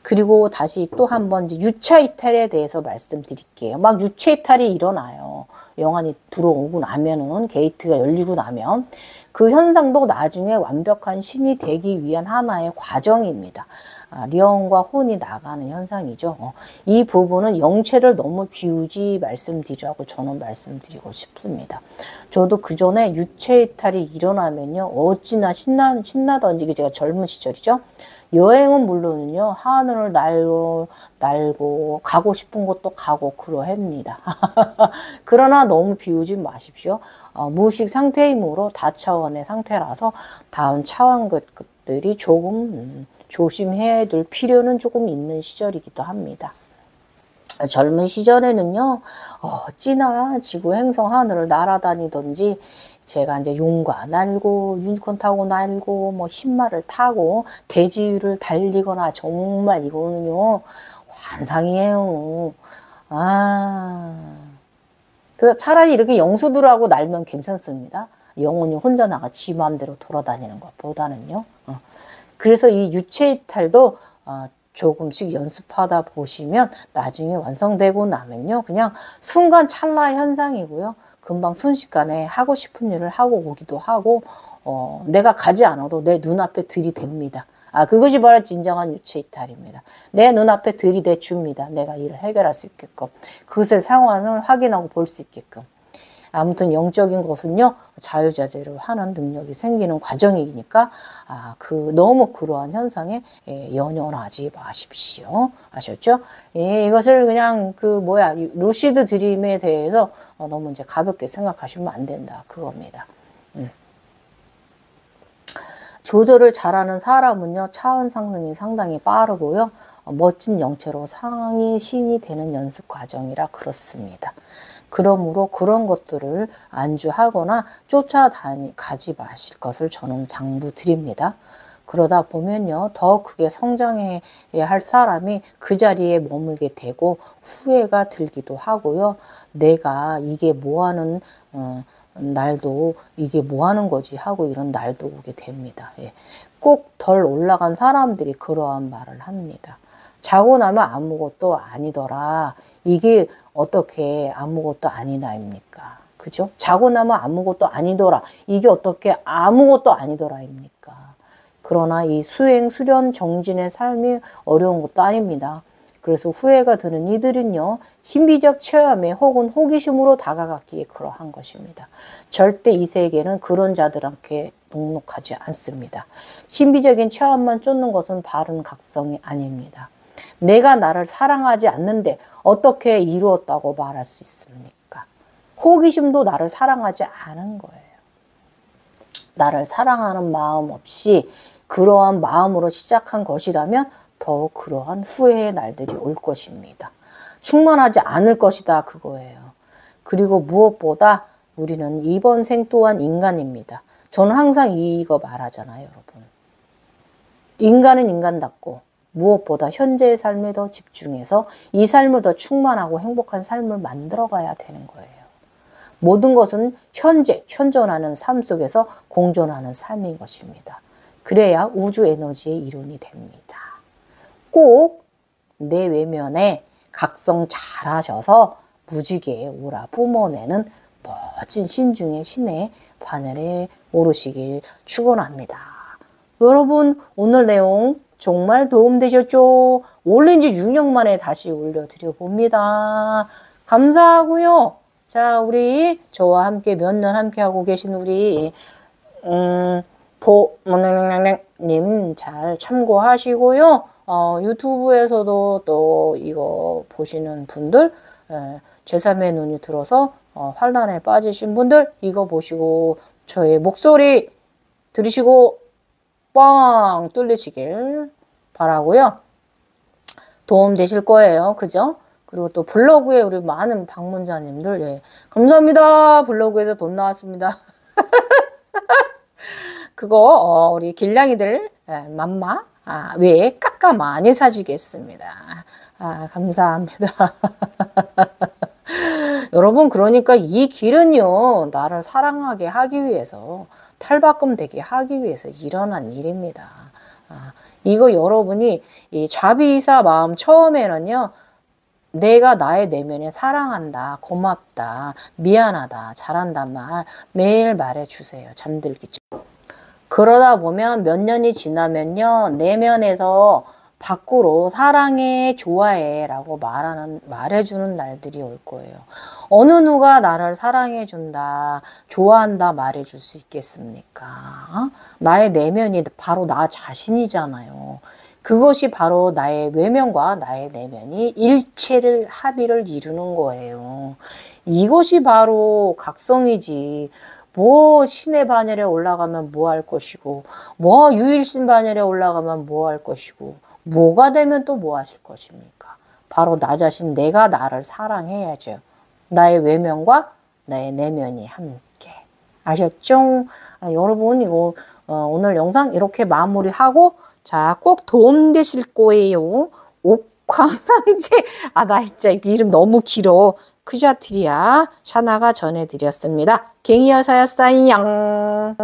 그리고 다시 또 한번 유차 이탈에 대해서 말씀드릴게요. 막 유차 이탈이 일어나요. 영환이 들어오고 나면은, 게이트가 열리고 나면 그 현상도 나중에 완벽한 신이 되기 위한 하나의 과정입니다. 리언과 혼이 나가는 현상이죠. 이 부분은 영체를 너무 비우지 말씀드리라고 저는 말씀드리고 싶습니다. 저도 그 전에 유체 이탈이 일어나면요 어찌나 신나던지, 제가 젊은 시절이죠. 여행은 물론은요 하늘을 날고 가고 싶은 곳도 가고 그러합니다. 그러나 너무 비우지 마십시오. 무의식 상태이므로 다차원의 상태라서 다음 차원 것들이 조금 조심해야 될 필요는 조금 있는 시절이기도 합니다. 젊은 시절에는요, 어찌나 지구 행성 하늘을 날아다니던지, 제가 이제 용과 날고, 유니콘 타고 날고, 뭐, 신말을 타고, 대지유를 달리거나, 정말 이거는요, 환상이에요. 차라리 이렇게 영수들하고 날면 괜찮습니다. 영혼이 혼자 나가 지 마음대로 돌아다니는 것보다는요. 그래서 이 유체 이탈도 조금씩 연습하다 보시면 나중에 완성되고 나면요 그냥 순간 찰나의 현상이고요 금방 순식간에 하고 싶은 일을 하고 오기도 하고 내가 가지 않아도 내 눈앞에 들이댑니다. 그것이 바로 진정한 유체 이탈입니다. 내 눈앞에 들이대 줍니다. 내가 일을 해결할 수 있게끔, 그것의 상황을 확인하고 볼 수 있게끔. 아무튼 영적인 것은요 자유자재로 하는 능력이 생기는 과정이니까 너무 그러한 현상에 연연하지 마십시오. 아셨죠? 이것을 그냥 루시드 드림에 대해서 너무 이제 가볍게 생각하시면 안 된다 그겁니다. 조절을 잘하는 사람은요 차원 상승이 상당히 빠르고요 멋진 영체로 상위 신이 되는 연습 과정이라 그렇습니다. 그러므로 그런 것들을 안주하거나 쫓아가지 마실 것을 저는 당부드립니다. 그러다 보면요 더 크게 성장해야 할 사람이 그 자리에 머물게 되고 후회가 들기도 하고요. 내가 이게 뭐하는 날도 이게 뭐하는 거지 하고 이런 날도 오게 됩니다. 꼭 덜 올라간 사람들이 그러한 말을 합니다. 자고 나면 아무것도 아니더라. 이게 어떻게 아무것도 아니나입니까? 그죠? 자고 나면 아무것도 아니더라. 이게 어떻게 아무것도 아니더라입니까? 그러나 이 수행, 수련, 정진의 삶이 어려운 것도 아닙니다. 그래서 후회가 드는 이들은요, 신비적 체험에 혹은 호기심으로 다가갔기에 그러한 것입니다. 절대 이 세계는 그런 자들한테 녹록하지 않습니다. 신비적인 체험만 쫓는 것은 바른 각성이 아닙니다. 내가 나를 사랑하지 않는데 어떻게 이루었다고 말할 수 있습니까? 호기심도 나를 사랑하지 않은 거예요. 나를 사랑하는 마음 없이 그러한 마음으로 시작한 것이라면 더 그러한 후회의 날들이 올 것입니다. 충만하지 않을 것이다 그거예요. 그리고 무엇보다 우리는 이번 생 또한 인간입니다. 저는 항상 이거 말하잖아요, 여러분. 인간은 인간답고 무엇보다 현재의 삶에 더 집중해서 이 삶을 더 충만하고 행복한 삶을 만들어가야 되는 거예요. 모든 것은 현존하는 삶 속에서 공존하는 삶인 것입니다. 그래야 우주 에너지의 이론이 됩니다. 꼭 내 외면에 각성 잘 하셔서 무지개에 오라 뿜어내는 멋진 신중의 신의 반열에 오르시길 축원합니다. 여러분 오늘 내용 정말 도움되셨죠? 올린 지 6년 만에 다시 올려드려 봅니다. 감사하고요. 자, 우리 저와 함께 몇 년 함께 하고 계신 우리 님 잘 참고하시고요. 유튜브에서도 또 이거 보시는 분들, 제3의 눈이 들어서 환란에 빠지신 분들 이거 보시고 저의 목소리 들으시고 뻥 뚫리시길 바라고요. 도움 되실 거예요. 그죠? 그리고 또 블로그에 우리 많은 방문자님들, 예. 감사합니다. 블로그에서 돈 나왔습니다. 그거, 우리 길냥이들, 맘마, 외에 깎아 많이 사주겠습니다. 감사합니다. 여러분, 그러니까 이 길은요, 나를 사랑하게 하기 위해서, 탈바꿈 되게 하기 위해서 일어난 일입니다. 이거 여러분이 이 자비이사 마음 처음에는요, 내가 나의 내면에 사랑한다, 고맙다, 미안하다, 잘한다 말 매일 말해주세요. 잠들기 전. 그러다 보면 몇 년이 지나면요, 내면에서 밖으로 사랑해, 좋아해 라고 말해주는 날들이 올 거예요. 어느 누가 나를 사랑해준다, 좋아한다 말해줄 수 있겠습니까? 나의 내면이 바로 나 자신이잖아요. 그것이 바로 나의 외면과 나의 내면이 일체를 합의를 이루는 거예요. 이것이 바로 각성이지. 뭐 신의 반열에 올라가면 뭐 할 것이고, 뭐 유일신 반열에 올라가면 뭐 할 것이고, 뭐가 되면 또 뭐 하실 것입니까? 바로 나 자신, 내가 나를 사랑해야죠. 나의 외면과 나의 내면이 함께. 아셨죠? 여러분 이거 오늘 영상 이렇게 마무리하고, 자, 꼭 도움되실 거예요. 옥황상제. 나 진짜 이름 너무 길어. 크샤트리아 샤나가 전해드렸습니다. 갱이여사였어요.